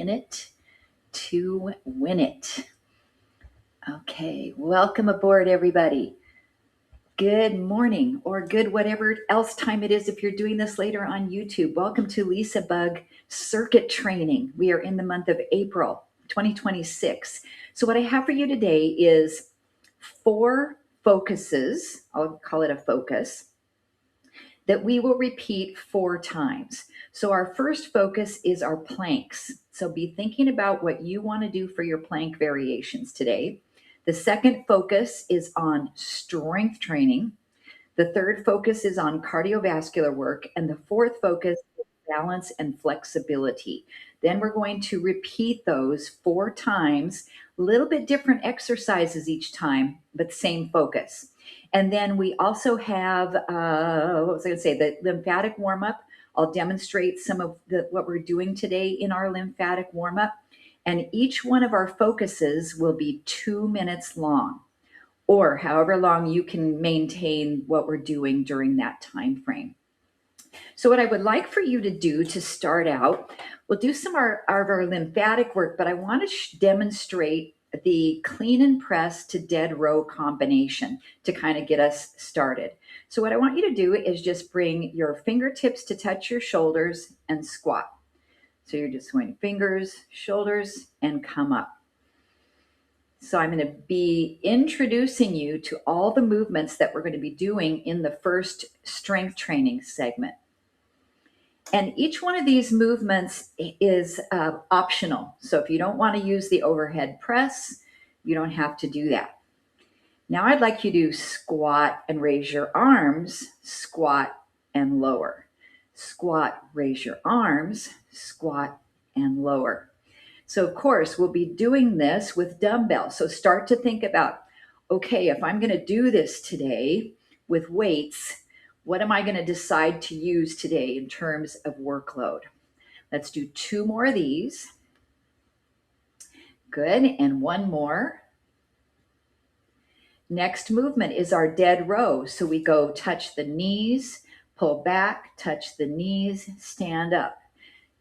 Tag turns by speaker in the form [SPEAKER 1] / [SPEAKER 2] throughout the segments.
[SPEAKER 1] in it to win it. Okay, welcome aboard, everybody. Good morning, or good whatever else time it is if you're doing this later on YouTube. Welcome to LisaBug Circuit Training. We are in the month of April 2026. So what I have for you today is 4 focuses, I'll call it a focus, that we will repeat 4 times. So our first focus is our planks. So be thinking about what you want to do for your plank variations today. The second focus is on strength training. The third focus is on cardiovascular work. And the fourth focus is balance and flexibility. Then we're going to repeat those 4 times, a little bit different exercises each time, but same focus. And then we also have, the lymphatic warm-up. I'll demonstrate some of what we're doing today in our lymphatic warm-up. And each one of our focuses will be 2 minutes long, or however long you can maintain what we're doing during that time frame. So what I would like for you to do to start out, we'll do some of our lymphatic work, but I want to demonstrate the clean and press to dead row combination to kind of get us started. So what I want you to do is just bring your fingertips to touch your shoulders and squat. So you're just going fingers, shoulders, and come up. So I'm going to be introducing you to all the movements that we're going to be doing in the first strength training segment. And each one of these movements is optional. So if you don't want to use the overhead press, you don't have to do that. Now I'd like you to squat and raise your arms, squat and lower. Squat, raise your arms, squat and lower. So of course, we'll be doing this with dumbbells. So start to think about, okay, if I'm going to do this today with weights, what am I going to decide to use today in terms of workload? Let's do 2 more of these. Good, and 1 more. Next movement is our dead row. So we go touch the knees, pull back, touch the knees, stand up.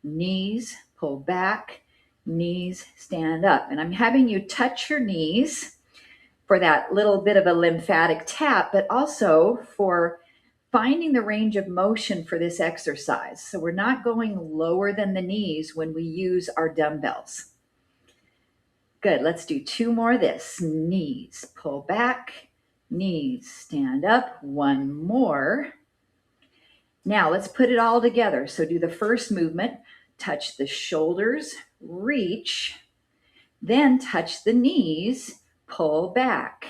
[SPEAKER 1] Knees, pull back, knees, stand up. And I'm having you touch your knees for that little bit of a lymphatic tap, but also for finding the range of motion for this exercise. So we're not going lower than the knees when we use our dumbbells. Good, let's do 2 more of this. Knees, pull back, knees, stand up. 1 more. Now let's put it all together. So do the first movement, touch the shoulders, reach, then touch the knees, pull back.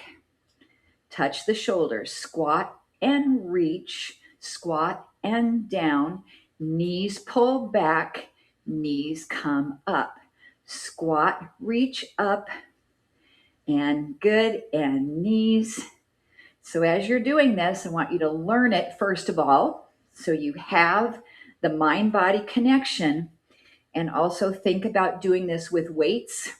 [SPEAKER 1] Touch the shoulders, squat and reach, squat and down, knees pull back, knees come up. Squat, reach up, and good, and knees. So as you're doing this, I want you to learn it first of all, so you have the mind-body connection, and also think about doing this with weights,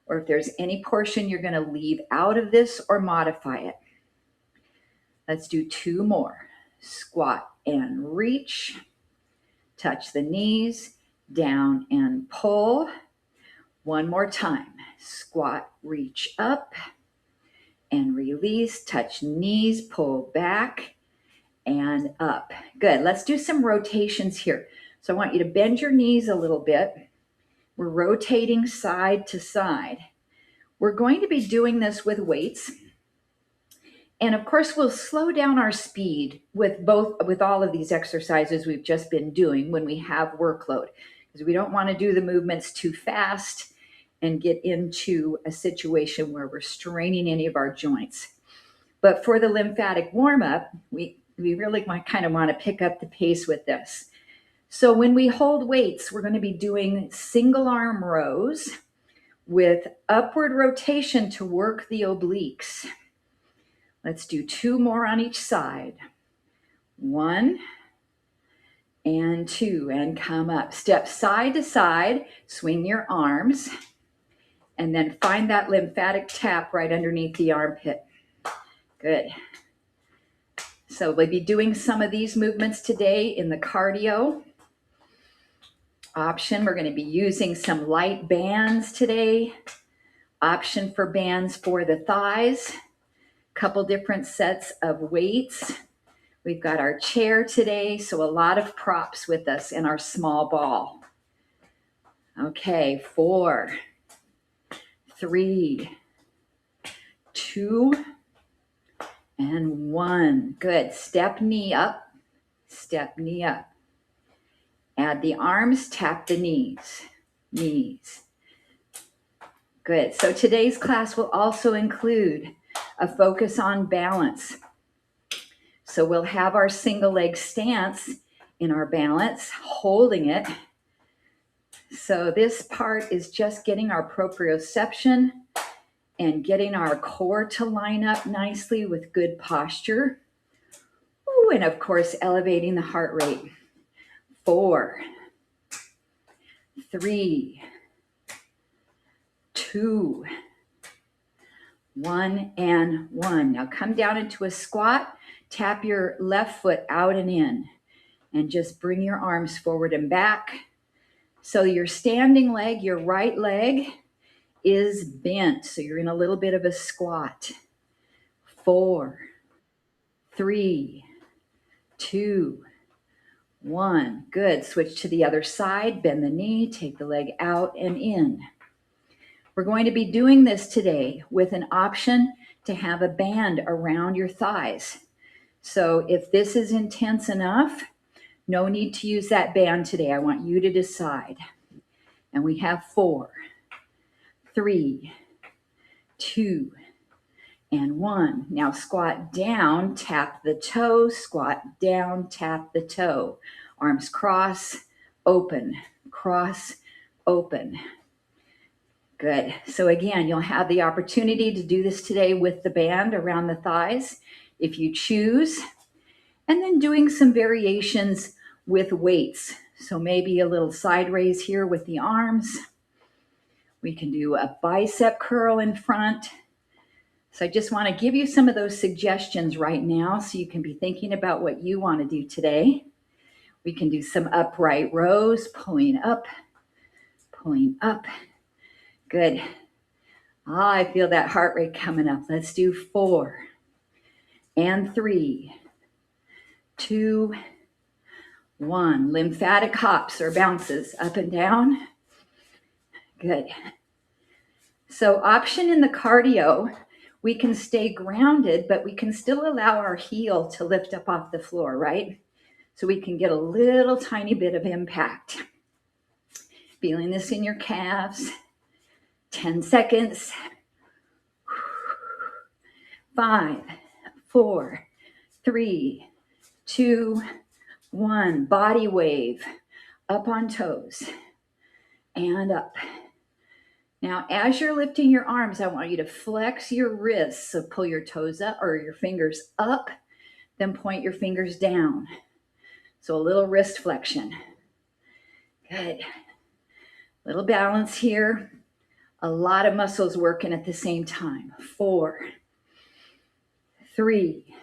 [SPEAKER 1] or if there's any portion you're going to leave out of this or modify it. Let's do 2 more. Squat and reach. Touch the knees, down and pull. 1 more time. Squat, reach up and release. Touch knees, pull back and up. Good. Let's do some rotations here. So I want you to bend your knees a little bit. We're rotating side to side. We're going to be doing this with weights. And of course, we'll slow down our speed with all of these exercises we've just been doing when we have workload, because we don't want to do the movements too fast and get into a situation where we're straining any of our joints. But for the lymphatic warm-up, we really kind of want to pick up the pace with this. So when we hold weights, we're going to be doing single arm rows with upward rotation to work the obliques. Let's do 2 more on each side. 1 and 2, and come up. Step side to side, swing your arms, and then find that lymphatic tap right underneath the armpit. Good. So we'll be doing some of these movements today in the cardio. Option, we're going to be using some light bands today. Option for bands for the thighs. Couple different sets of weights. We've got our chair today, so a lot of props with us in our small ball. Okay, 4, 3, 2, and 1. Good. Step knee up, step knee up. Add the arms, tap the knees, knees. Good. So today's class will also include a focus on balance. So we'll have our single leg stance in our balance, holding it. So this part is just getting our proprioception and getting our core to line up nicely with good posture. Ooh, and of course, elevating the heart rate. 4, 3, 2, 1, and 1. Now come down into a squat. Tap your left foot out and in, and just bring your arms forward and back. So your standing leg, your right leg, is bent. So you're in a little bit of a squat. 4, 3, 2, 1. Good. Switch to the other side. Bend the knee. Take the leg out and in. We're going to be doing this today with an option to have a band around your thighs. So if this is intense enough, no need to use that band today. I want you to decide. And we have 4, 3, 2, and 1. Now squat down, tap the toe, squat down, tap the toe. Arms cross, open, cross, open. Good. So again, you'll have the opportunity to do this today with the band around the thighs if you choose. And then doing some variations with weights. So maybe a little side raise here with the arms. We can do a bicep curl in front. So I just want to give you some of those suggestions right now so you can be thinking about what you want to do today. We can do some upright rows, pulling up, pulling up. Good. I feel that heart rate coming up. Let's do 4 and 3, 2, 1. Lymphatic hops or bounces up and down. Good. So option in the cardio, we can stay grounded, but we can still allow our heel to lift up off the floor, right? So we can get a little tiny bit of impact. Feeling this in your calves. 10 seconds. 5, 4, 3, 2, 1. Body wave. Up on toes. And up. Now, as you're lifting your arms, I want you to flex your wrists. So pull your toes up or your fingers up, then point your fingers down. So a little wrist flexion. Good. Little balance here. A lot of muscles working at the same time. 4, 3,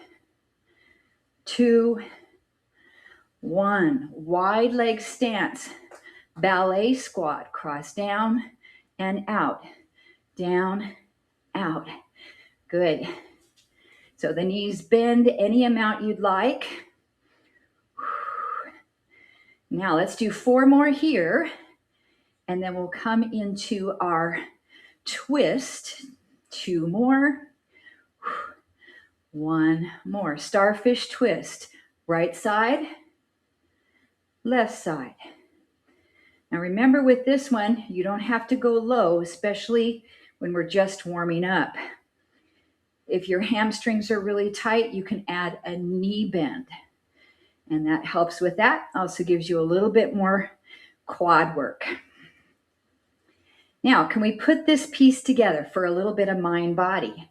[SPEAKER 1] 2, 1. Wide leg stance. Ballet squat. Cross down and out. Down, out. Good. So the knees bend any amount you'd like. Now let's do 4 more here. And then we'll come into our twist. 2 more. 1 more. Starfish twist. Right side, left side. Now remember with this one, you don't have to go low, especially when we're just warming up. If your hamstrings are really tight, you can add a knee bend. And that helps with that. Also gives you a little bit more quad work. Now, can we put this piece together for a little bit of mind body?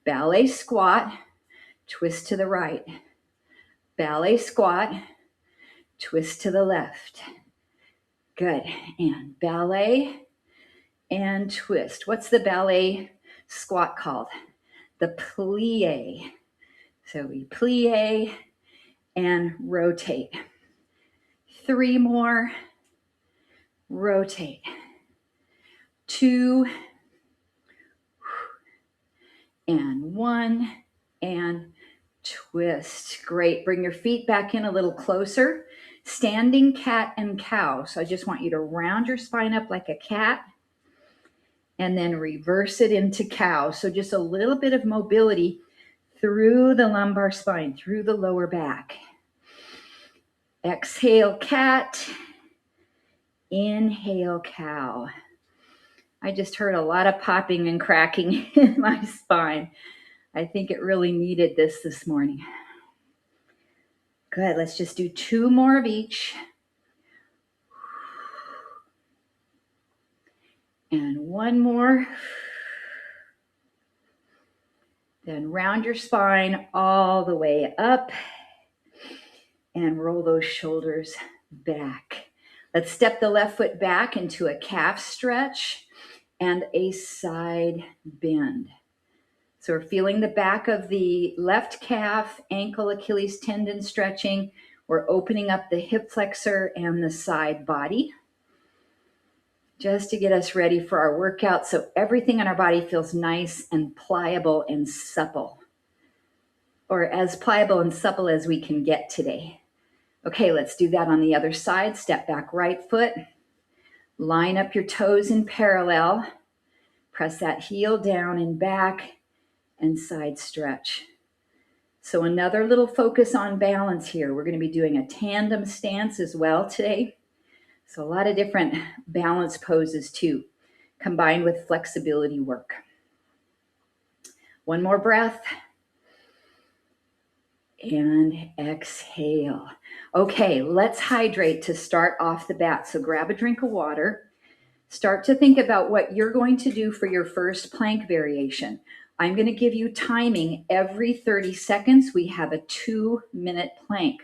[SPEAKER 1] Ballet squat, twist to the right. Ballet squat, twist to the left. Good. And ballet and twist. What's the ballet squat called? The plie. So we plie and rotate. 3 more. rotate, 2, and 1, and twist. Great. Bring your feet back in a little closer. Standing cat and cow. So I just want you to round your spine up like a cat and then reverse it into cow. So just a little bit of mobility through the lumbar spine, through the lower back. Exhale, cat. Inhale, cow. I just heard a lot of popping and cracking in my spine. I think it really needed this morning. Good. Let's just do 2 more of each. And 1 more. Then round your spine all the way up and roll those shoulders back. Let's step the left foot back into a calf stretch and a side bend. So we're feeling the back of the left calf, ankle, Achilles tendon stretching. We're opening up the hip flexor and the side body just to get us ready for our workout so everything in our body feels nice and pliable and supple, or as pliable and supple as we can get today. Okay, let's do that on the other side. Step back right foot. Line up your toes in parallel. Press that heel down and back and side stretch. So another little focus on balance here. We're going to be doing a tandem stance as well today. So a lot of different balance poses too, combined with flexibility work. 1 more breath. And exhale. Okay, let's hydrate to start off the bat. So grab a drink of water. Start to think about what you're going to do for your first plank variation. I'm going to give you timing every 30 seconds. We have a 2-minute plank.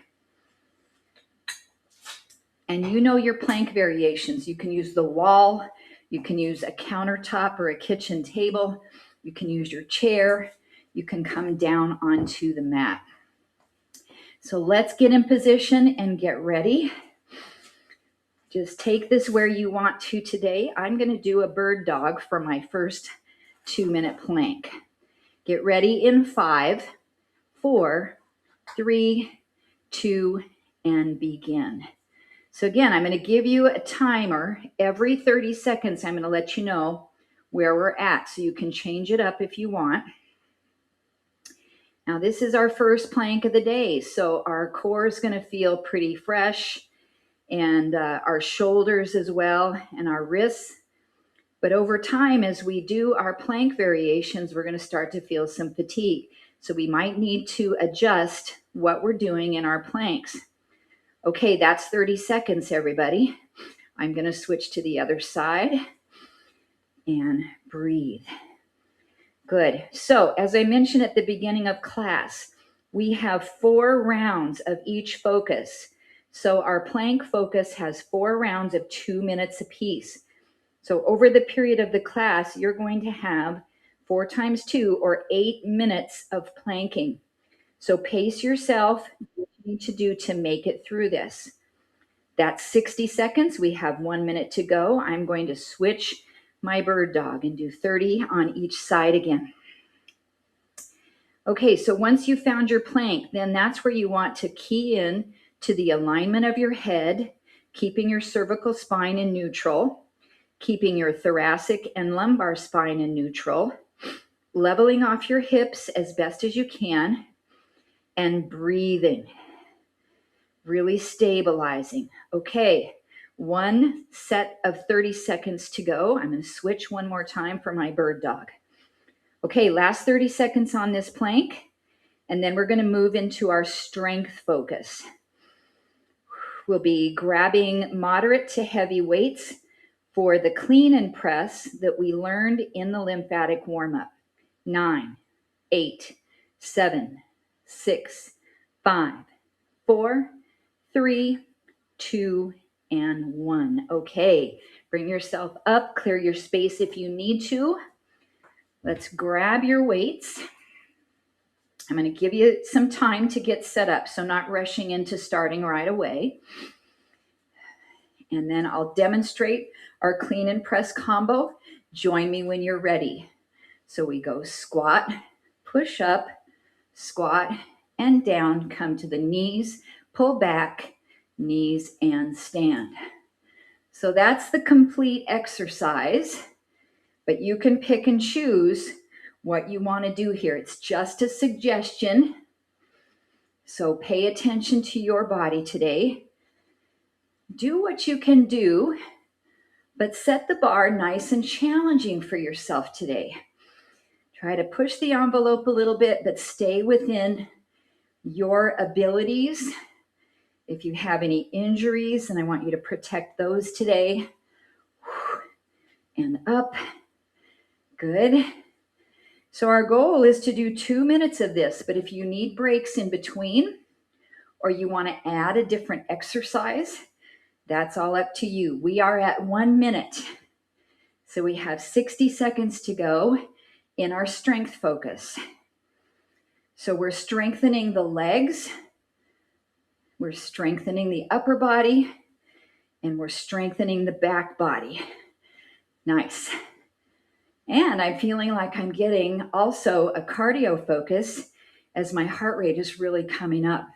[SPEAKER 1] And you know your plank variations. You can use the wall. You can use a countertop or a kitchen table. You can use your chair. You can come down onto the mat. So let's get in position and get ready. Just take this where you want to today. I'm going to do a bird dog for my first 2-minute plank. Get ready in 5, 4, 3, 2, and begin. So again, I'm going to give you a timer. Every 30 seconds, I'm going to let you know where we're at. So you can change it up if you want. Now, this is our first plank of the day, so our core is going to feel pretty fresh, and our shoulders as well, and our wrists. But over time, as we do our plank variations, we're going to start to feel some fatigue. So we might need to adjust what we're doing in our planks. Okay, that's 30 seconds, everybody. I'm going to switch to the other side and breathe. Good. So as I mentioned at the beginning of class, we have 4 rounds of each focus. So our plank focus has 4 rounds of 2 minutes apiece. So over the period of the class, you're going to have 4 times 2 or 8 minutes of planking. So pace yourself what you need to do to make it through this. That's 60 seconds. We have 1 minute to go. I'm going to switch my bird dog and do 30 on each side again. Okay, so once you found your plank, then that's where you want to key in to the alignment of your head, keeping your cervical spine in neutral, keeping your thoracic and lumbar spine in neutral, leveling off your hips as best as you can, and breathing, really stabilizing. Okay, 1 set of 30 seconds to go. I'm going to switch one more time for my bird dog. Okay, last 30 seconds on this plank, and then we're going to move into our strength focus. We'll be grabbing moderate to heavy weights for the clean and press that we learned in the lymphatic warm-up. 9, 8, 7, 6, 5, 4, 3, 2, and 1. Okay, bring yourself up, clear your space if you need to. Let's grab your weights. I'm going to give you some time to get set up, so not rushing into starting right away. And then I'll demonstrate our clean and press combo. Join me when you're ready. So we go squat, push up, squat, and down. Come to the knees, pull back, knees, and stand. So that's the complete exercise, but you can pick and choose what you want to do here. It's just a suggestion. So pay attention to your body today. Do what you can do, but set the bar nice and challenging for yourself today. Try to push the envelope a little bit, but stay within your abilities. If you have any injuries, then I want you to protect those today. And up. Good. So our goal is to do 2 minutes of this, but if you need breaks in between, or you want to add a different exercise, that's all up to you. We are at 1 minute. So we have 60 seconds to go in our strength focus. So we're strengthening the legs, we're strengthening the upper body, and we're strengthening the back body. Nice. And I'm feeling like I'm getting also a cardio focus as my heart rate is really coming up.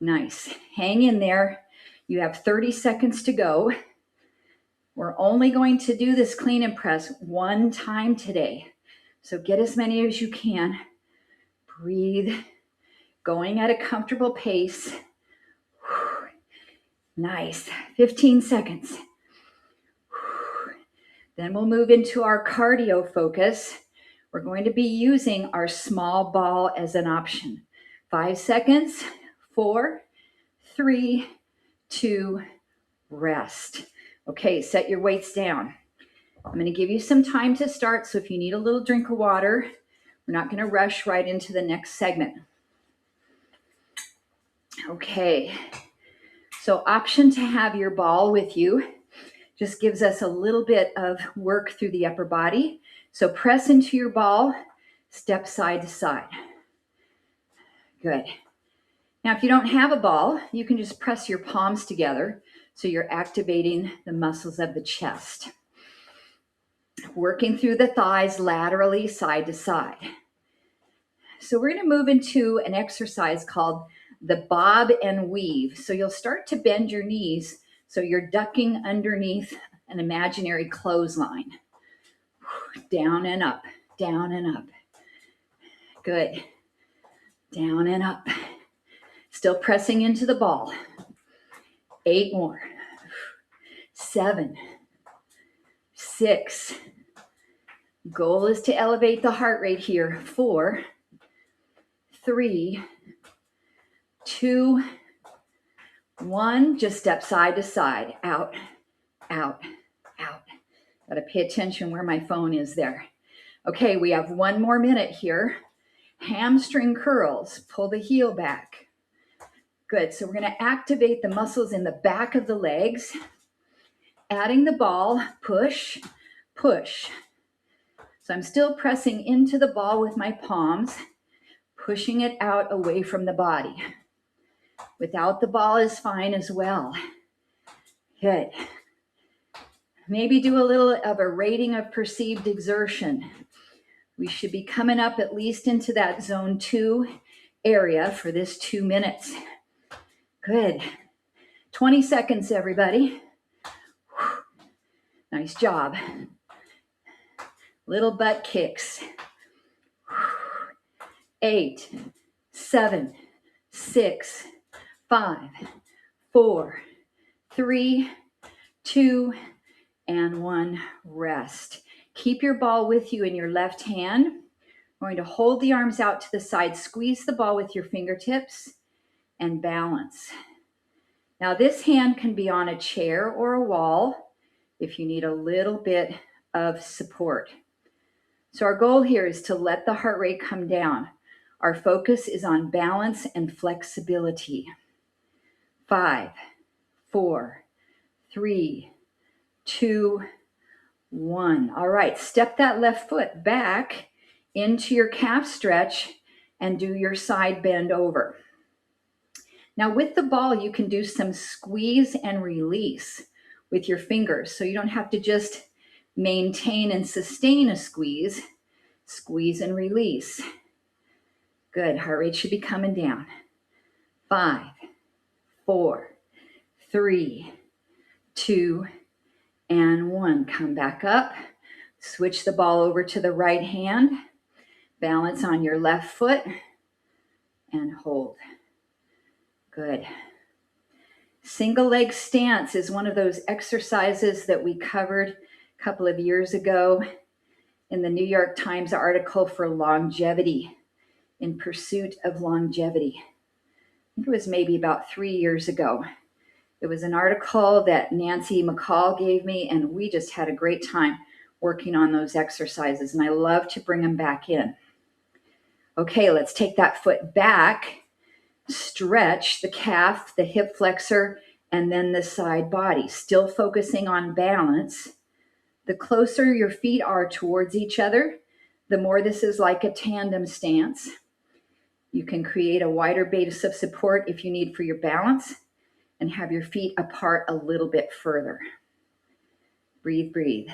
[SPEAKER 1] Nice. Hang in there. You have 30 seconds to go. We're only going to do this clean and press 1 time today. So get as many as you can. Breathe. Going at a comfortable pace. Nice. 15 seconds. Then we'll move into our cardio focus. We're going to be using our small ball as an option. 5 seconds. 4, 3, 2, rest. Okay, set your weights down. I'm going to give you some time to start, so if you need a little drink of water, we're not going to rush right into the next segment. Okay, so option to have your ball with you just gives us a little bit of work through the upper body. So press into your ball, step side to side. Good. Now, if you don't have a ball, you can just press your palms together so you're activating the muscles of the chest. Working through the thighs laterally, side to side. So we're going to move into an exercise called the bob and weave. So you'll start to bend your knees so you're ducking underneath an imaginary clothesline. Down and up, down and up. Good. Down and up. Still pressing into the ball. 8 more. 7, 6. Goal is to elevate the heart rate here. 4, 3, 2, 1. Just step side to side. Out, out, out. Got to pay attention where my phone is there. Okay, we have 1 more minute here. Hamstring curls. Pull the heel back. Good. So we're going to activate the muscles in the back of the legs. Adding the ball. Push, push. So I'm still pressing into the ball with my palms, pushing it out away from the body. Without the ball is fine as well. Good. Maybe do a little of a rating of perceived exertion. We should be coming up at least into that zone 2 area for this 2 minutes. Good. 20 seconds, everybody. Nice job. Little butt kicks. 8, 7, 6, 5, 4, 3, 2, and 1. Rest. Keep your ball with you in your left hand. We're going to hold the arms out to the side. Squeeze the ball with your fingertips and balance. Now this hand can be on a chair or a wall if you need a little bit of support. So our goal here is to let the heart rate come down. Our focus is on balance and flexibility. 5, 4, 3, 2, 1. All right, step that left foot back into your calf stretch and do your side bend over. Now with the ball, you can do some squeeze and release with your fingers. So you don't have to just maintain and sustain a squeeze. Squeeze and release. Good, heart rate should be coming down. 5, 4, 3, 2, and 1. Come back up. Switch the ball over to the right hand. Balance on your left foot and hold. Good. Single leg stance is one of those exercises that we covered a couple of years ago in the New York Times article for longevity, in pursuit of longevity. I think it was maybe about 3 years ago. It was an article that Nancy McCall gave me, and we just had a great time working on those exercises, and I love to bring them back in. Okay, let's take that foot back, stretch the calf, the hip flexor, and then the side body, still focusing on balance. The closer your feet are towards each other, the more this is like a tandem stance. You can create a wider base of support if you need for your balance, and have your feet apart a little bit further. Breathe, breathe.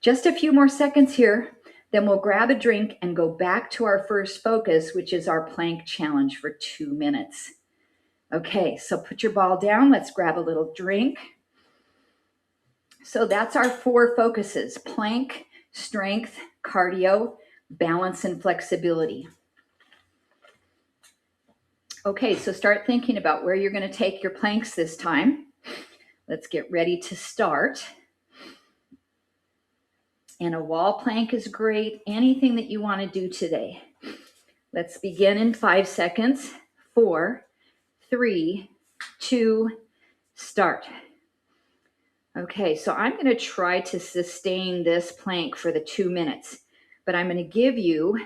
[SPEAKER 1] Just a few more seconds here, then we'll grab a drink and go back to our first focus, which is our plank challenge for 2 minutes. Okay, so put your ball down. Let's grab a little drink. So that's our 4 focuses: plank, strength, cardio, balance, and flexibility. Okay, so start thinking about where you're going to take your planks this time. Let's get ready to start. And a wall plank is great. Anything that you want to do today. Let's begin in 5 seconds. 4, 3, 2, start. Okay, so I'm going to try to sustain this plank for the 2 minutes, but I'm going to give you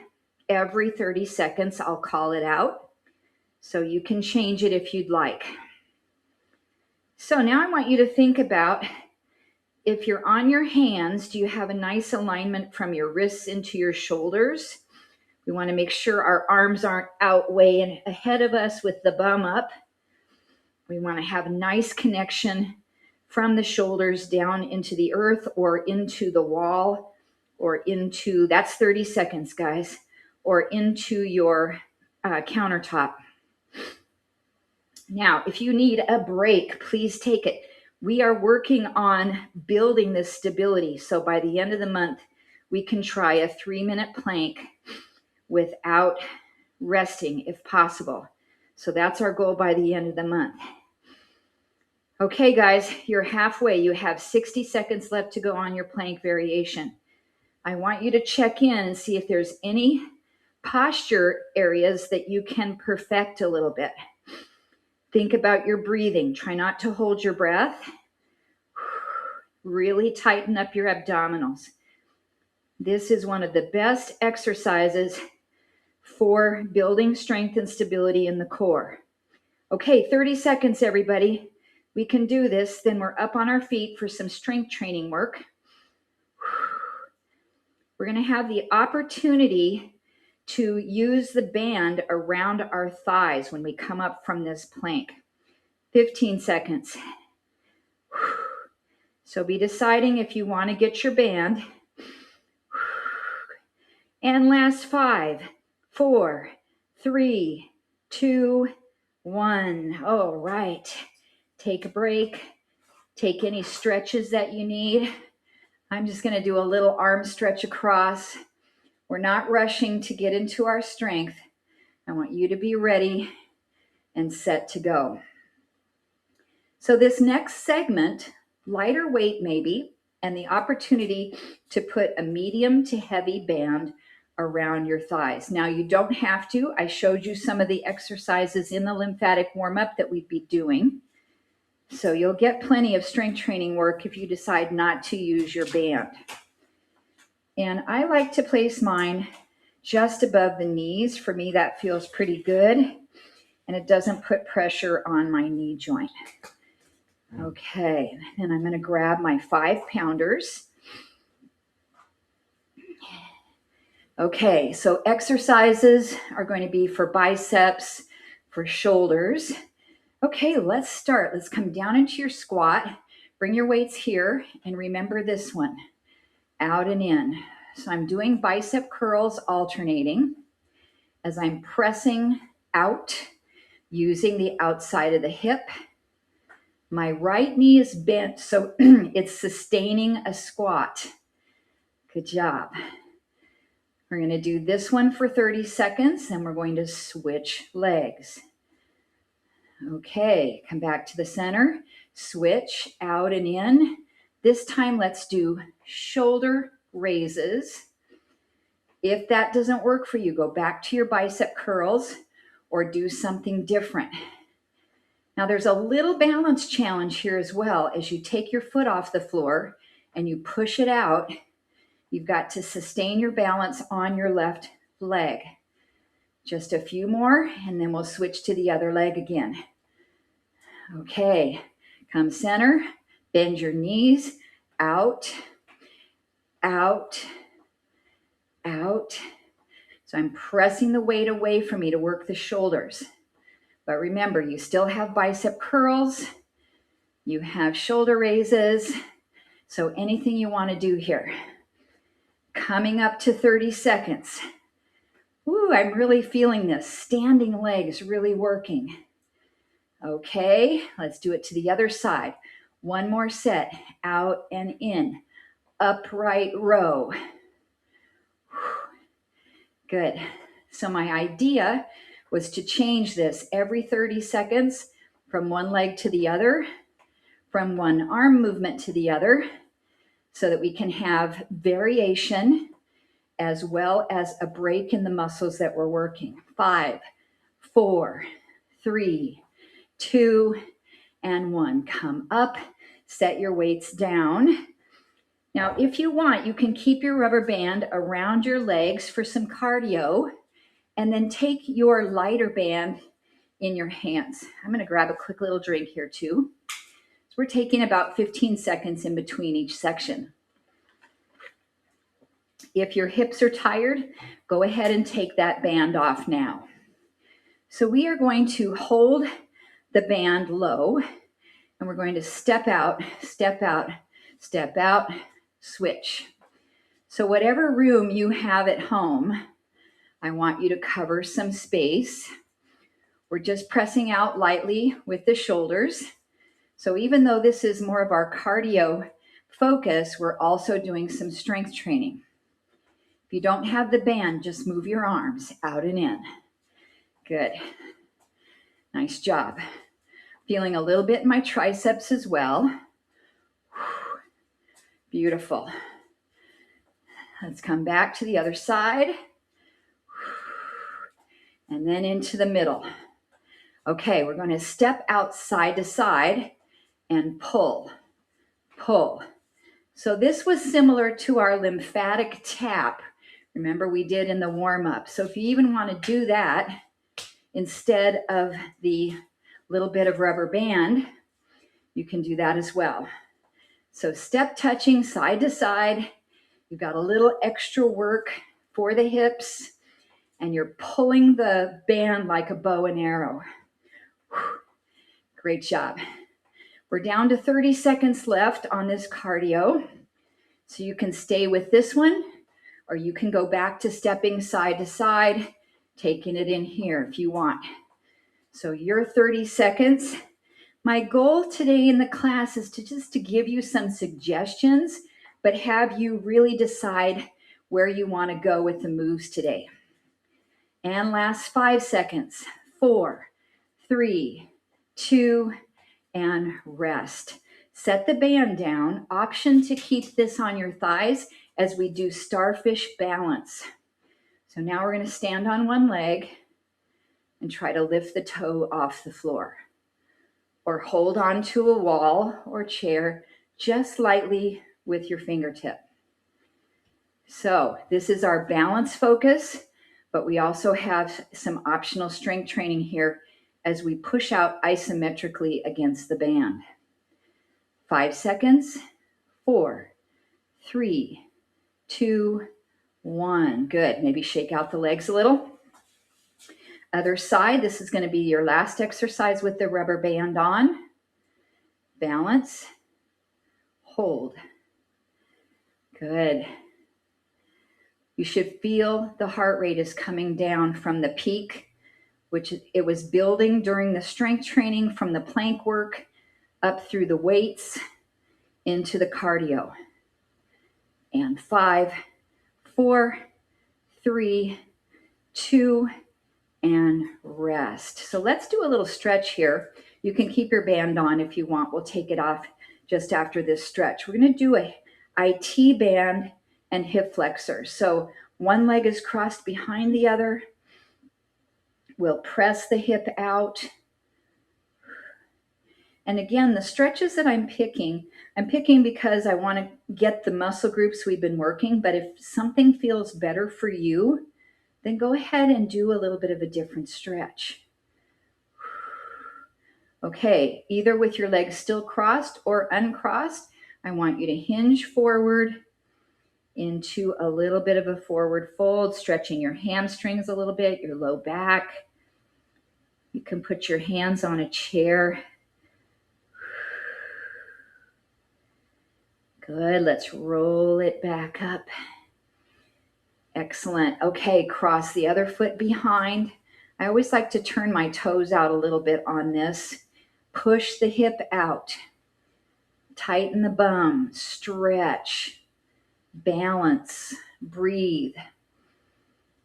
[SPEAKER 1] every 30 seconds, I'll call it out. So you can change it if you'd like. So now I want you to think about, if you're on your hands, do you have a nice alignment from your wrists into your shoulders? We want to make sure our arms aren't out way and ahead of us with the bum up. We want to have a nice connection from the shoulders down into the earth or into the wall or into, that's 30 seconds, guys, or into your countertop. Now, if you need a break, please take it. We are working on building this stability. So by the end of the month, we can try a 3-minute plank without resting if possible. So that's our goal by the end of the month. Okay, guys, you're halfway. You have 60 seconds left to go on your plank variation. I want you to check in and see if there's any posture areas that you can perfect a little bit. Think about your breathing. Try not to hold your breath. Really tighten up your abdominals. This is one of the best exercises for building strength and stability in the core. Okay, 30 seconds, everybody. We can do this. Then we're up on our feet for some strength training work. We're going to have the opportunity to use the band around our thighs when we come up from this plank. 15 seconds. So be deciding if you want to get your band. And last 5, 4, 3, 2, 1. All right. Take a break. Take any stretches that you need. I'm just going to do a little arm stretch across. We're not rushing to get into our strength. I want you to be ready and set to go. So this next segment, lighter weight maybe, and the opportunity to put a medium to heavy band around your thighs. Now you don't have to. I showed you some of the exercises in the lymphatic warm-up that we'd be doing. So you'll get plenty of strength training work if you decide not to use your band. And I like to place mine just above the knees. For me, that feels pretty good, and it doesn't put pressure on my knee joint. Okay, and I'm going to grab my 5-pounders. Okay, so exercises are going to be for biceps, for shoulders. Okay, let's start. Let's come down into your squat. Bring your weights here and remember this one, out and in. So I'm doing bicep curls alternating as I'm pressing out using the outside of the hip. My right knee is bent, so it's sustaining a squat. Good job. We're going to do this one for 30 seconds, and we're going to switch legs. Okay, come back to the center, switch out and in. This time, let's do shoulder raises. If that doesn't work for you, go back to your bicep curls or do something different. Now, there's a little balance challenge here as well. As you take your foot off the floor and you push it out, you've got to sustain your balance on your left leg. Just a few more, and then we'll switch to the other leg again. Okay, come center, bend your knees, out, out, out. So I'm pressing the weight away from me to work the shoulders. But remember, you still have bicep curls, you have shoulder raises, so anything you want to do here. Coming up to 30 seconds. Ooh, I'm really feeling this. Standing legs really working. Okay, let's do it to the other side. One more set, out and in. Upright row. Good. So my idea was to change this every 30 seconds from one leg to the other, from one arm movement to the other, so that we can have variation as well as a break in the muscles that we're working. 5, 4, 3, 2, and 1. Come up, set your weights down. Now, if you want, you can keep your rubber band around your legs for some cardio, and then take your lighter band in your hands. I'm going to grab a quick little drink here too. So we're taking about 15 seconds in between each section. If your hips are tired, go ahead and take that band off now. So we are going to hold the band low, and we're going to step out, step out, step out, switch. So whatever room you have at home, I want you to cover some space. We're just pressing out lightly with the shoulders. So even though this is more of our cardio focus, we're also doing some strength training. If you don't have the band, just move your arms out and in. Good. Nice job. Feeling a little bit in my triceps as well. Beautiful. Let's come back to the other side. And then into the middle. Okay, we're going to step out side to side and pull, pull. So this was similar to our lymphatic tap. Remember we did in the warm-up. So if you even want to do that instead of the little bit of rubber band, you can do that as well. So step touching side to side. You've got a little extra work for the hips, and you're pulling the band like a bow and arrow. Whew. Great job. We're down to 30 seconds left on this cardio. So you can stay with this one, or you can go back to stepping side to side, taking it in here if you want. So your 30 seconds. My goal today in the class is to give you some suggestions, but have you really decide where you want to go with the moves today. And last 5 seconds. 4, 3, 2, and rest. Set the band down. Option to keep this on your thighs as we do starfish balance. So now we're going to stand on one leg and try to lift the toe off the floor. Or hold on to a wall or chair just lightly with your fingertip. So this is our balance focus, but we also have some optional strength training here as we push out isometrically against the band. 5 seconds. 4, 3, 2, 1. Good. Maybe shake out the legs a little. Other side, this is going to be your last exercise with the rubber band on. Balance, hold. Good. You should feel the heart rate is coming down from the peak, which it was building during the strength training from the plank work up through the weights into the cardio. And 5, 4, 3, 2, and rest. So let's do a little stretch here. You can keep your band on if you want. We'll take it off just after this stretch. We're going to do a IT band and hip flexor. So one leg is crossed behind the other. We'll press the hip out. And again, the stretches that I'm picking because I want to get the muscle groups we've been working. But if something feels better for you, then go ahead and do a little bit of a different stretch. Okay, either with your legs still crossed or uncrossed, I want you to hinge forward into a little bit of a forward fold, stretching your hamstrings a little bit, your low back. You can put your hands on a chair. Good, let's roll it back up. Excellent. Okay, cross the other foot behind. I always like to turn my toes out a little bit on this. Push the hip out. Tighten the bum. Stretch. Balance. Breathe.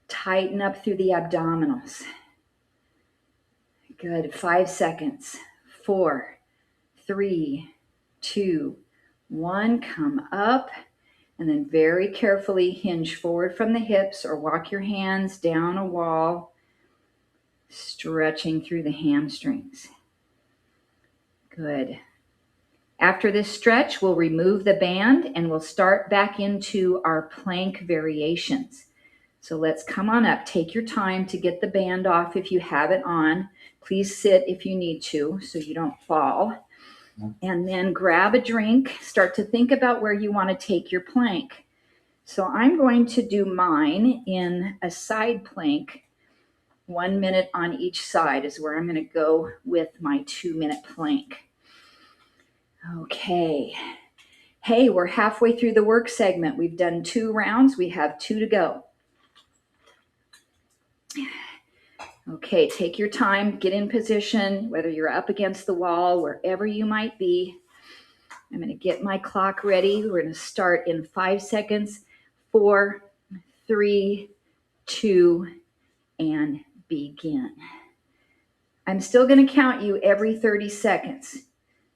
[SPEAKER 1] Tighten up through the abdominals. Good. 5 seconds. 4, 3, 2, 1. Come up. And then very carefully hinge forward from the hips or walk your hands down a wall, stretching through the hamstrings. Good. After this stretch, we'll remove the band and we'll start back into our plank variations. So let's come on up. Take your time to get the band off if you have it on. Please sit if you need to so you don't fall. And then grab a drink. Start to think about where you want to take your plank. So I'm going to do mine in a side plank. 1 minute on each side is where I'm going to go with my 2-minute plank. Okay. Hey, we're halfway through the work segment. We've done 2 rounds. We have 2 to go. Okay, take your time, get in position, whether you're up against the wall, wherever you might be. I'm going to get my clock ready. We're going to start in 5 seconds. 4, 3, 2, and begin. I'm still going to count you every 30 seconds.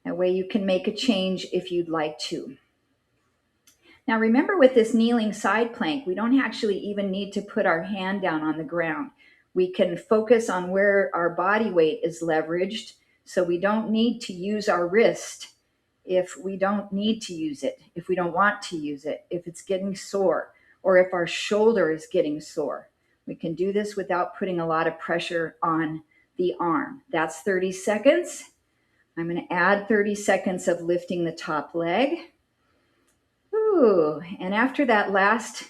[SPEAKER 1] That way you can make a change if you'd like to. Now remember, with this kneeling side plank, we don't actually even need to put our hand down on the ground. We can focus on where our body weight is leveraged, so we don't need to use our wrist if we don't need to use it, if we don't want to use it, if it's getting sore, or if our shoulder is getting sore. We can do this without putting a lot of pressure on the arm. That's 30 seconds. I'm going to add 30 seconds of lifting the top leg. Ooh, and after that last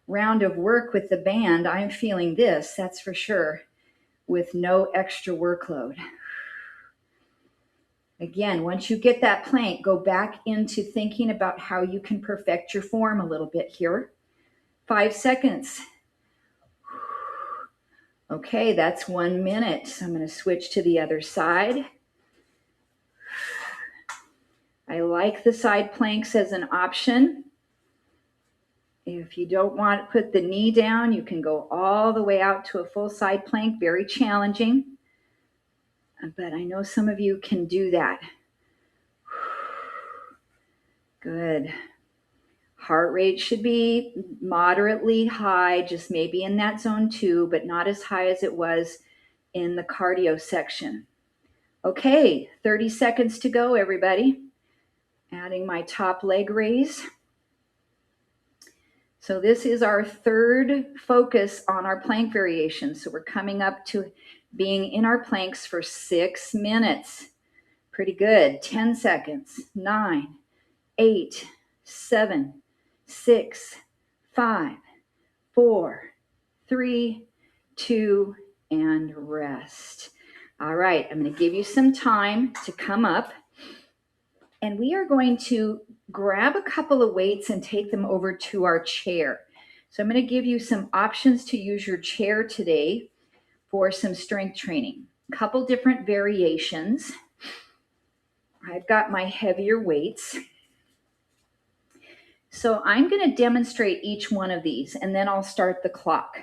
[SPEAKER 1] round of work with the band, I'm feeling this, that's for sure, with no extra workload. Again, once you get that plank, go back into thinking about how you can perfect your form a little bit here. 5 seconds. Okay, that's 1 minute. So I'm going to switch to the other side. I like the side planks as an option. If you don't want to put the knee down, you can go all the way out to a full side plank. Very challenging, but I know some of you can do that. Good. Heart rate should be moderately high, just maybe in that zone 2, but not as high as it was in the cardio section. Okay, 30 seconds to go, everybody. Adding my top leg raise. So this is our third focus on our plank variation. So we're coming up to being in our planks for 6 minutes. Pretty good. 10 seconds. 9, 8, 7, 6, 5, 4, 3, 2, and rest. All right, I'm going to give you some time to come up, and we are going to grab a couple of weights and take them over to our chair. So I'm going to give you some options to use your chair today for some strength training. A couple different variations. I've got my heavier weights. So I'm going to demonstrate each one of these, and then I'll start the clock.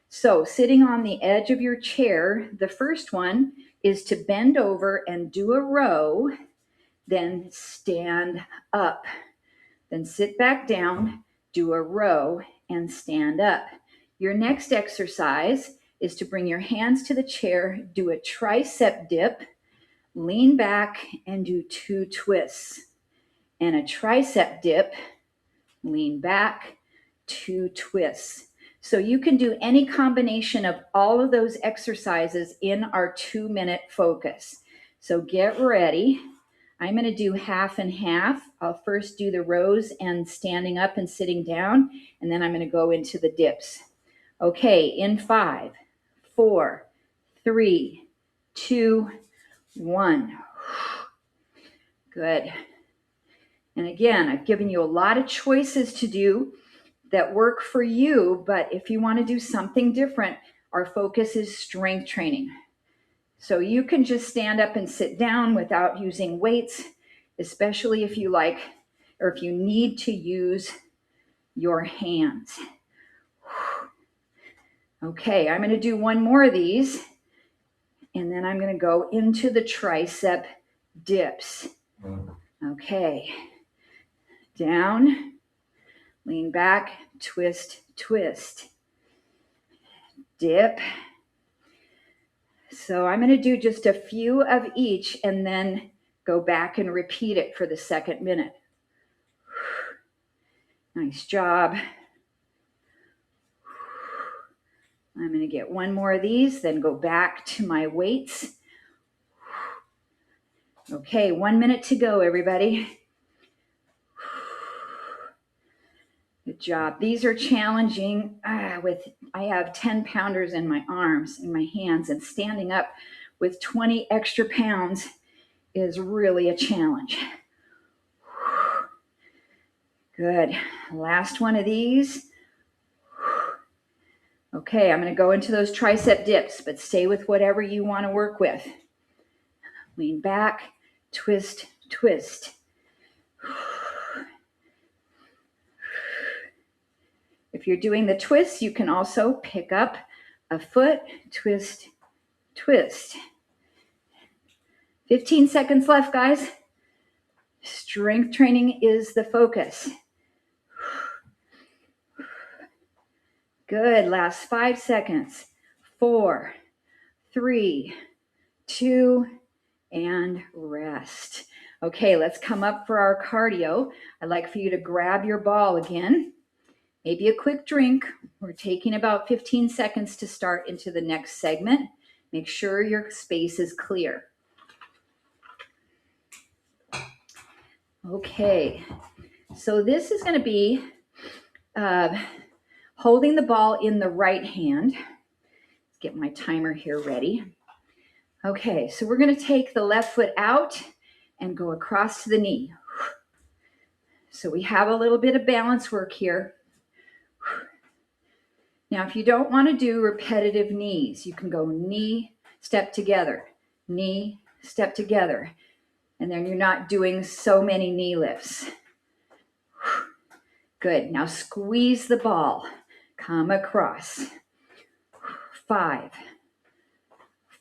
[SPEAKER 1] So sitting on the edge of your chair, the first one is to bend over and do a row, then stand up. Then sit back down, do a row, and stand up. Your next exercise is to bring your hands to the chair, do a tricep dip, lean back, and do 2 twists. And a tricep dip, lean back, 2 twists. So you can do any combination of all of those exercises in our 2-minute focus. So get ready. I'm going to do half and half. I'll first do the rows and standing up and sitting down, and then I'm going to go into the dips. Okay, in 5, 4, 3, 2, 1. Good. And again, I've given you a lot of choices to do that work for you, but if you want to do something different, our focus is strength training. So you can just stand up and sit down without using weights, especially if you like, or if you need to use your hands. Okay, I'm going to do one more of these, and then I'm going to go into the tricep dips. Okay, down, lean back, twist, twist, dip. So I'm going to do just a few of each and then go back and repeat it for the second minute. Nice job. I'm going to get one more of these, then go back to my weights. Okay, 1 minute to go, everybody. Good job. These are challenging. I have 10 pounders in my arms, in my hands, and standing up with 20 extra pounds is really a challenge. Good. Last one of these. Okay, I'm going to go into those tricep dips, but stay with whatever you want to work with. Lean back, twist, twist. If you're doing the twists, you can also pick up a foot, twist, twist. 15 seconds left, guys. Strength training is the focus. Good. Last 5 seconds. 4, 3, 2, and rest. Okay, let's come up for our cardio. I'd like for you to grab your ball again. Maybe a quick drink. We're taking about 15 seconds to start into the next segment. Make sure your space is clear. Okay, so this is going to be holding the ball in the right hand. Let's get my timer here ready. Okay, so we're going to take the left foot out and go across to the knee. So we have a little bit of balance work here. Now, if you don't want to do repetitive knees, you can go knee, step together, knee, step together. And then you're not doing so many knee lifts. Good. Now squeeze the ball. Come across. 5,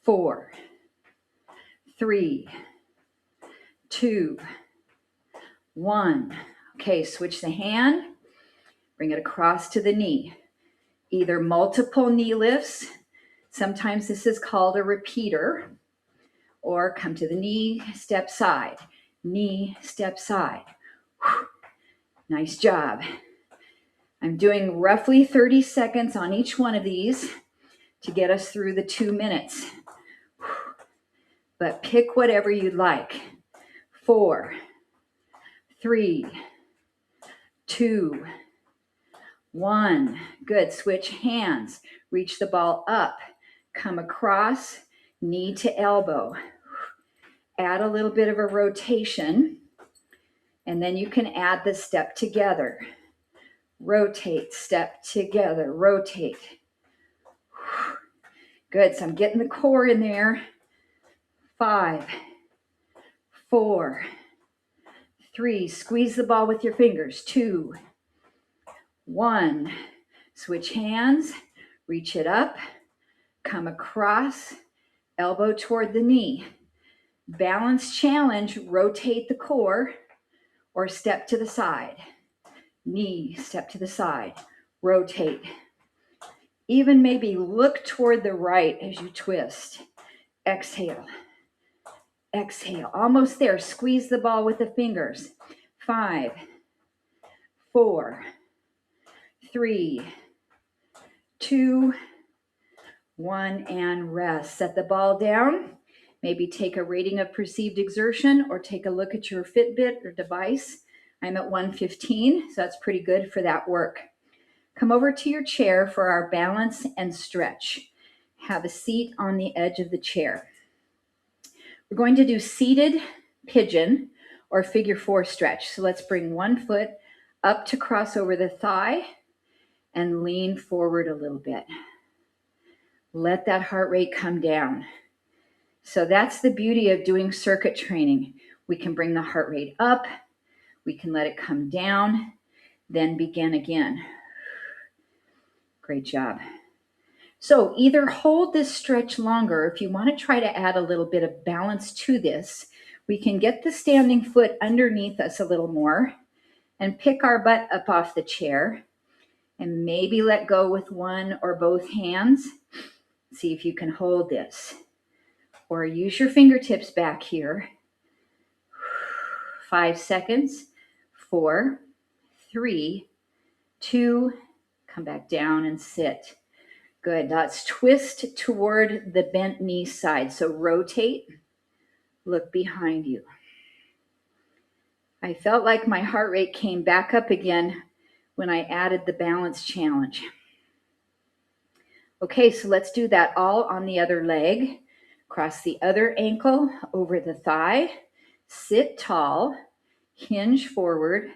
[SPEAKER 1] 4, 3, 2, 1. Okay, switch the hand. Bring it across to the knee. Either multiple knee lifts. Sometimes this is called a repeater. Or come to the knee, step side. Knee, step side. Nice job. I'm doing roughly 30 seconds on each one of these to get us through the 2 minutes. But pick whatever you'd like. 4, 3, 2, 1. Good. Switch hands. Reach the ball up. come across, knee to elbow. Add a little bit of a rotation, and then you can add the step together. Rotate, step together, rotate. Good, so I'm getting the core in there. 5, 4, 3, squeeze the ball with your fingers. 2, 1, switch hands, reach it up, come across, elbow toward the knee. Balance challenge, rotate the core or step to the side. Knee, step to the side, rotate. Even maybe look toward the right as you twist. Exhale. Exhale. Almost there. Squeeze the ball with the fingers. 5, 4, 3, 2, 1, and rest. Set the ball down. Maybe take a rating of perceived exertion or take a look at your Fitbit or device. I'm at 115, so that's pretty good for that work. Come over to your chair for our balance and stretch. Have a seat on the edge of the chair. We're going to do seated pigeon or figure 4 stretch. So let's bring one foot up to cross over the thigh and lean forward a little bit. Let that heart rate come down. So that's the beauty of doing circuit training. We can bring the heart rate up, we can let it come down, then begin again. Great job. So either hold this stretch longer. If you want to try to add a little bit of balance to this, we can get the standing foot underneath us a little more and pick our butt up off the chair and maybe let go with one or both hands. See if you can hold this. Or use your fingertips back here. 5 seconds. 4, 3, 2, come back down and sit. Good. Let's twist toward the bent knee side. So rotate, look behind you. I felt like my heart rate came back up again when I added the balance challenge. Okay, so let's do that all on the other leg. Cross the other ankle over the thigh. Sit tall, hinge forward.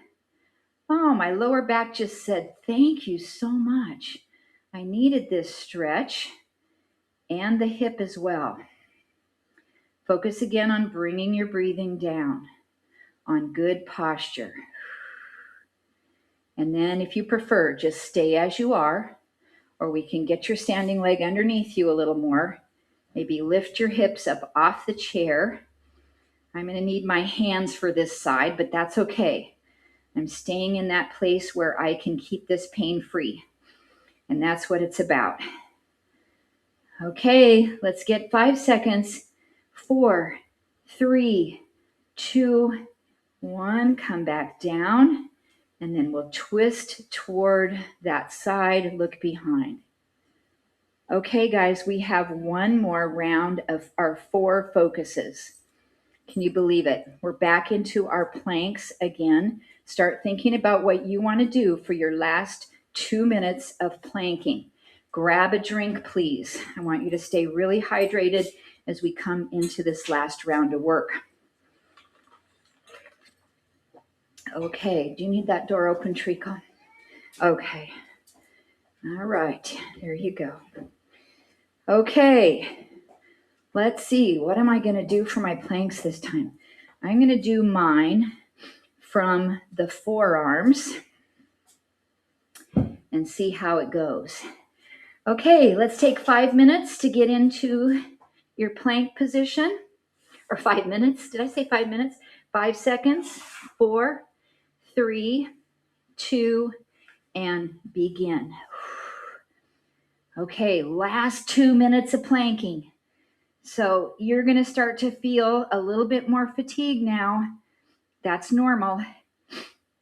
[SPEAKER 1] Oh, my lower back just said, thank you so much. I needed this stretch and the hip as well. Focus again on bringing your breathing down, on good posture. And then if you prefer, just stay as you are, or we can get your standing leg underneath you a little more. Maybe lift your hips up off the chair. I'm going to need my hands for this side, but that's okay. I'm staying in that place where I can keep this pain-free. And that's what it's about. Okay, let's get 5 seconds. 4, 3, 2, 1. Come back down. And then we'll twist toward that side. Look behind. Okay, guys, we have one more round of our 4 focuses. Can you believe it? We're back into our planks again. Start thinking about what you want to do for your last 2 minutes of planking. Grab a drink, please. I want you to stay really hydrated as we come into this last round of work. Okay, do you need that door open, Treacle? Okay. All right, there you go. Okay, let's see. What am I going to do for my planks this time? I'm going to do mine from the forearms and see how it goes. Okay, let's take 5 minutes to get into your plank position. Or 5 minutes. Did I say 5 minutes? 5 seconds. 4, 3, 2, and begin. Okay, last 2 minutes of planking. So you're going to start to feel a little bit more fatigue now. That's normal.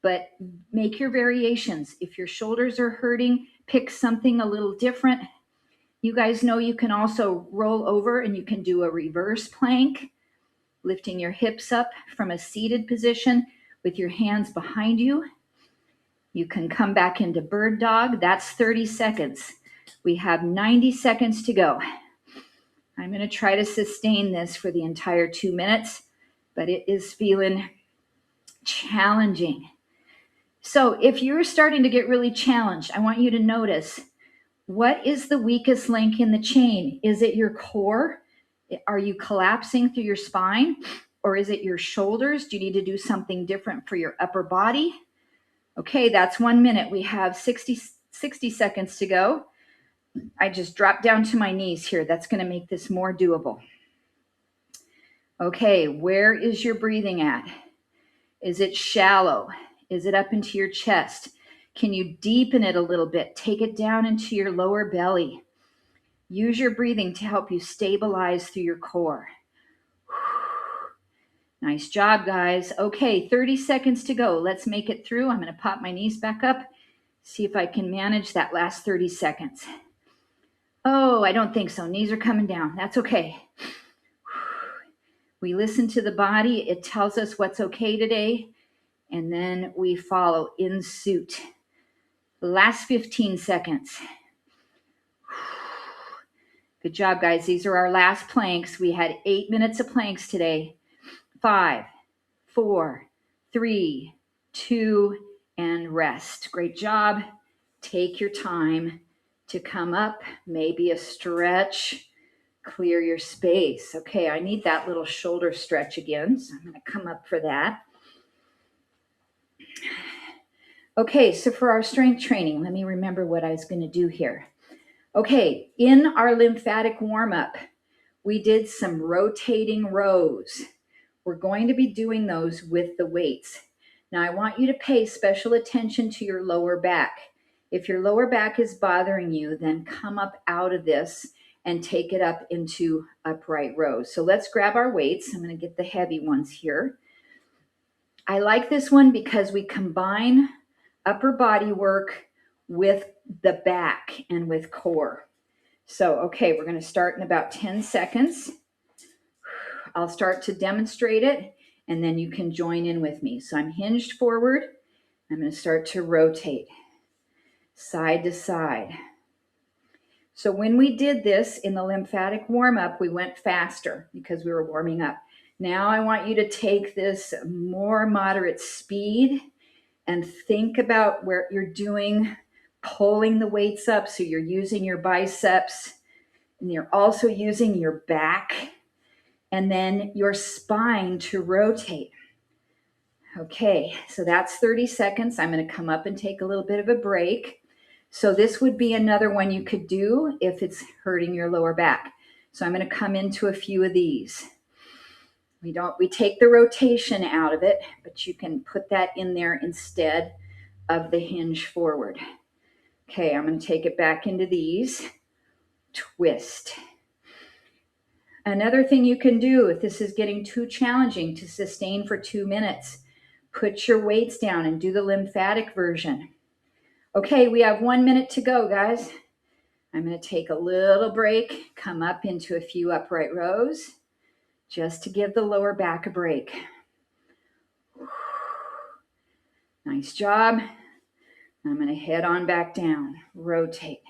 [SPEAKER 1] But make your variations. If your shoulders are hurting, pick something a little different. You guys know you can also roll over and you can do a reverse plank, lifting your hips up from a seated position with your hands behind you. You can come back into bird dog. That's 30 seconds. We have 90 seconds to go. I'm going to try to sustain this for the entire 2 minutes, but it is feeling challenging. So if you're starting to get really challenged, I want you to notice, what is the weakest link in the chain? Is it your core? Are you collapsing through your spine? Or is it your shoulders? Do you need to do something different for your upper body? Okay, that's 1 minute. We have 60 seconds to go. I just dropped down to my knees here. That's going to make this more doable. Okay, where is your breathing at? Is it shallow? Is it up into your chest? Can you deepen it a little bit? Take it down into your lower belly. Use your breathing to help you stabilize through your core. Nice job, guys. Okay, 30 seconds to go. Let's make it through. I'm going to pop my knees back up, see if I can manage that last 30 seconds. Oh, I don't think so. Knees are coming down. That's okay. We listen to the body. It tells us what's okay today, and then we follow in suit. Last 15 seconds. Good job, guys. These are our last planks. We had 8 minutes of planks today. 5, 4, 3, 2, and rest. Great job. Take your time to come up, maybe a stretch, clear your space. Okay, I need that little shoulder stretch again, so I'm going to come up for that. Okay, so for our strength training, let me remember what I was going to do here. Okay, in our lymphatic warm-up, we did some rotating rows. We're going to be doing those with the weights. Now, I want you to pay special attention to your lower back. If your lower back is bothering you, then come up out of this and take it up into upright rows. So let's grab our weights. I'm going to get the heavy ones here. I like this one because we combine upper body work with the back and with core. So, okay, we're going to start in about 10 seconds. I'll start to demonstrate it, and then you can join in with me. So I'm hinged forward. I'm going to start to rotate side to side. So when we did this in the lymphatic warm-up, we went faster because we were warming up. Now I want you to take this more moderate speed and think about where you're doing, pulling the weights up. So you're using your biceps, and you're also using your back and then your spine to rotate. Okay, so that's 30 seconds. I'm going to come up and take a little bit of a break. So this would be another one you could do if it's hurting your lower back. So I'm going to come into a few of these. We take the rotation out of it, but you can put that in there instead of the hinge forward. Okay, I'm going to take it back into these. Twist. Another thing you can do if this is getting too challenging to sustain for 2 minutes, put your weights down and do the lymphatic version. Okay, we have 1 minute to go, guys. I'm going to take a little break, come up into a few upright rows, just to give the lower back a break. Nice job. I'm going to head on back down. Rotate,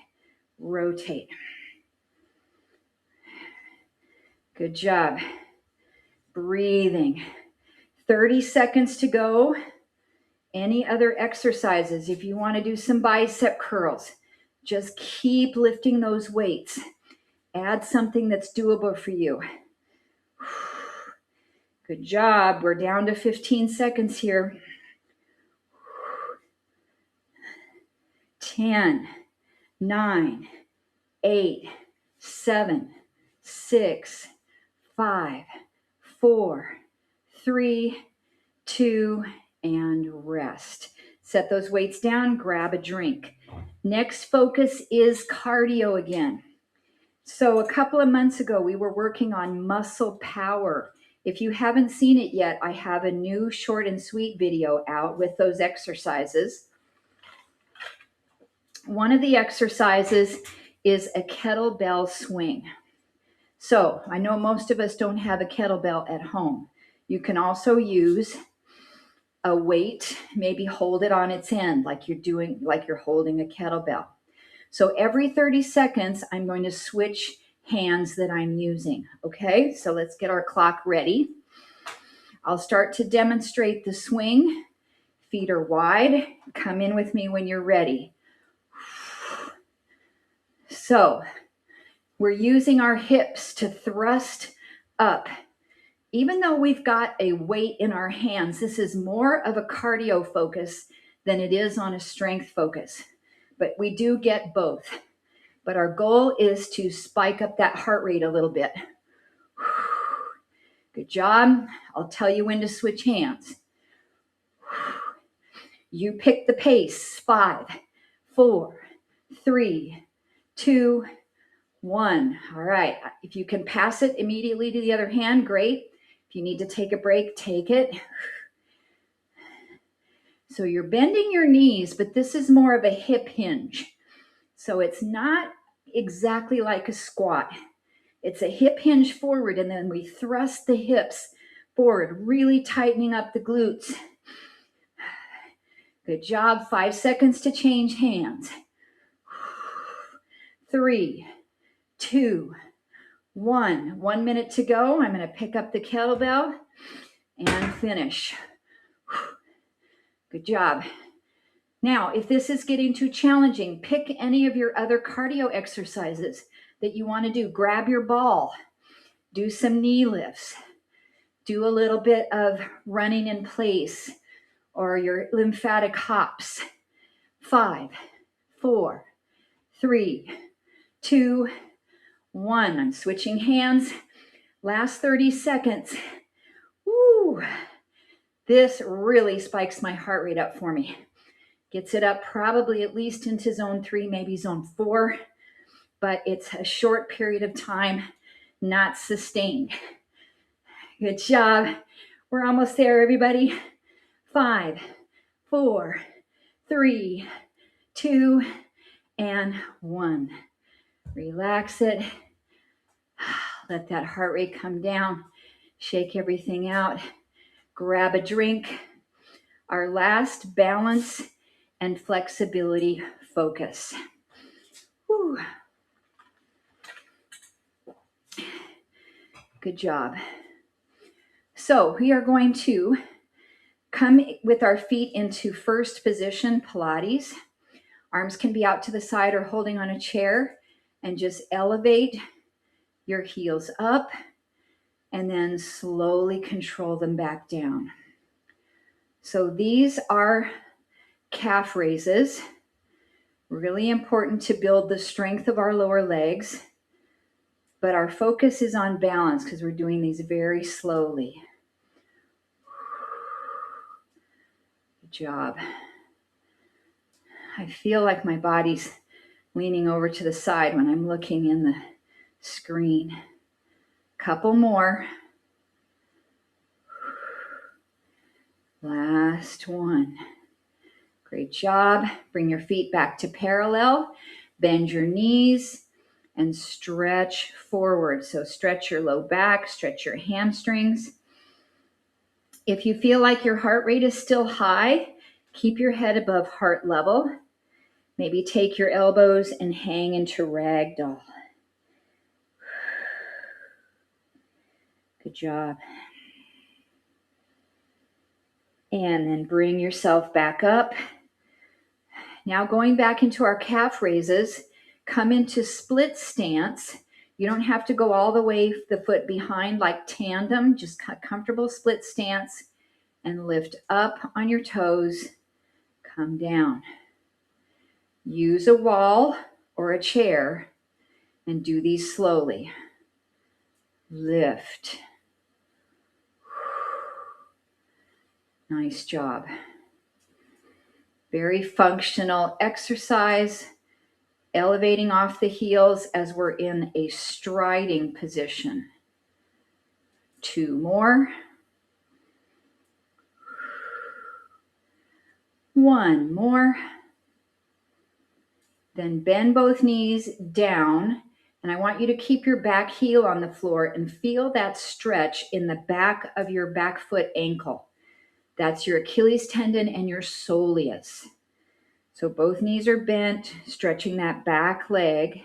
[SPEAKER 1] rotate. Good job. Breathing. 30 seconds to go. Any other exercises? If you want to do some bicep curls, just keep lifting those weights. Add something that's doable for you. Good job. We're down to 15 seconds here. 10, 9, 8, 7, 6, 5, 4, 3, 2, and rest. Set those weights down, grab a drink. Next focus is cardio again. So a couple of months ago, we were working on muscle power. If you haven't seen it yet, I have a new short and sweet video out with those exercises. One of the exercises is a kettlebell swing. So I know most of us don't have a kettlebell at home. You can also use a weight, maybe hold it on its end like you're holding a kettlebell. So every 30 seconds, I'm going to switch hands that I'm using. Okay, so let's get our clock ready. I'll start to demonstrate the swing. Feet are wide. Come in with me when you're ready. So we're using our hips to thrust up. Even though we've got a weight in our hands, this is more of a cardio focus than it is on a strength focus. But we do get both. But our goal is to spike up that heart rate a little bit. Good job. I'll tell you when to switch hands. You pick the pace. 5, 4, 3, 2, 1. All right. If you can pass it immediately to the other hand, great. If you need to take a break, take it. So you're bending your knees, but this is more of a hip hinge. So it's not exactly like a squat. It's a hip hinge forward, and then we thrust the hips forward, really tightening up the glutes. Good job. 5 seconds to change hands. 3, 2, 1. 1 minute to go. I'm going to pick up the kettlebell and finish. Good job. Now, if this is getting too challenging, pick any of your other cardio exercises that you want to do. Grab your ball. Do some knee lifts. Do a little bit of running in place or your lymphatic hops. 5, 4, 3, 2, 1. I'm switching hands. Last 30 seconds. Woo! This really spikes my heart rate up for me. Gets it up probably at least into zone 3, maybe zone 4, but it's a short period of time, not sustained. Good job. We're almost there, everybody. 5, 4, 3, 2, and 1. Relax it. Let that heart rate come down. Shake everything out. Grab a drink. Our last balance and flexibility focus. Whew. Good job. So we are going to come with our feet into first position Pilates. Arms can be out to the side or holding on a chair, and just elevate your heels up and then slowly control them back down. So these are calf raises. Really important to build the strength of our lower legs, but our focus is on balance because we're doing these very slowly. Good job. I feel like my body's leaning over to the side when I'm looking in the screen. Couple more. Last one. Great job. Bring your feet back to parallel. Bend your knees and stretch forward. So stretch your low back, stretch your hamstrings. If you feel like your heart rate is still high, keep your head above heart level. Maybe take your elbows and hang into ragdoll. Good job. And then bring yourself back up. Now going back into our calf raises, come into split stance. You don't have to go all the way the foot behind like tandem, just comfortable split stance and lift up on your toes, come down. Use a wall or a chair and do these slowly. Lift. Nice job. Very functional exercise, elevating off the heels as we're in a striding position. 2 more. 1 more. Then bend both knees down, and I want you to keep your back heel on the floor and feel that stretch in the back of your back foot ankle. That's your Achilles tendon and your soleus. So both knees are bent, stretching that back leg.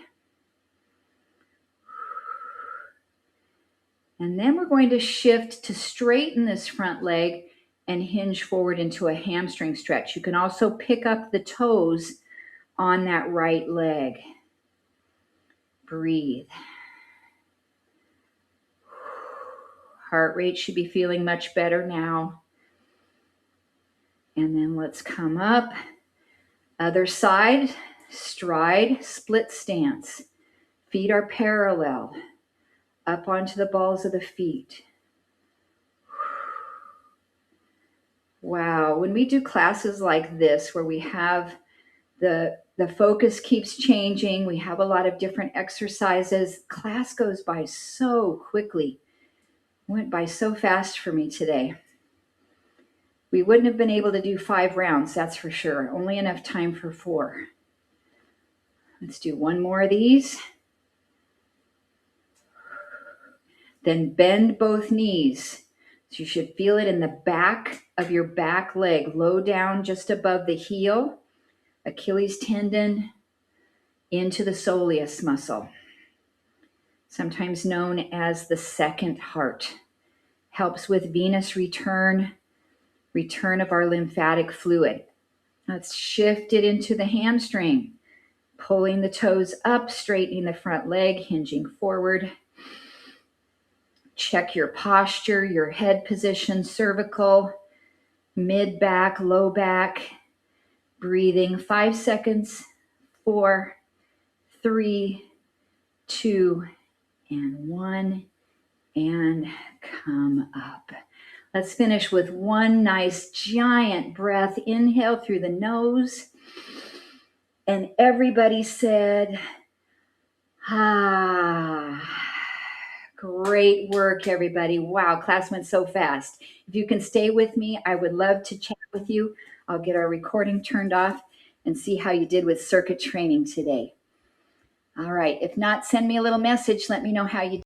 [SPEAKER 1] And then we're going to shift to straighten this front leg and hinge forward into a hamstring stretch. You can also pick up the toes on that right leg. Breathe. Heart rate should be feeling much better now. And then let's come up. Other side, stride, split stance. Feet are parallel. Up onto the balls of the feet. Wow, when we do classes like this where we have the focus keeps changing, we have a lot of different exercises, class goes by so quickly. Went by so fast for me today. We wouldn't have been able to do 5 rounds, that's for sure. Only enough time for 4. Let's do one more of these. Then bend both knees. So you should feel it in the back of your back leg, low down just above the heel, Achilles tendon into the soleus muscle, sometimes known as the second heart. Helps with venous return of our lymphatic fluid. Let's shift it into the hamstring, pulling the toes up, straightening the front leg, hinging forward. Check your posture, your head position, cervical, mid back, low back. Breathing 5 seconds, 4, 3, 2, and 1, and come up. Let's finish with one nice giant breath. Inhale through the nose. And everybody said, ah. Great work, everybody. Wow, class went so fast. If you can stay with me, I would love to chat with you. I'll get our recording turned off and see how you did with circuit training today. All right, if not, send me a little message. Let me know how you did.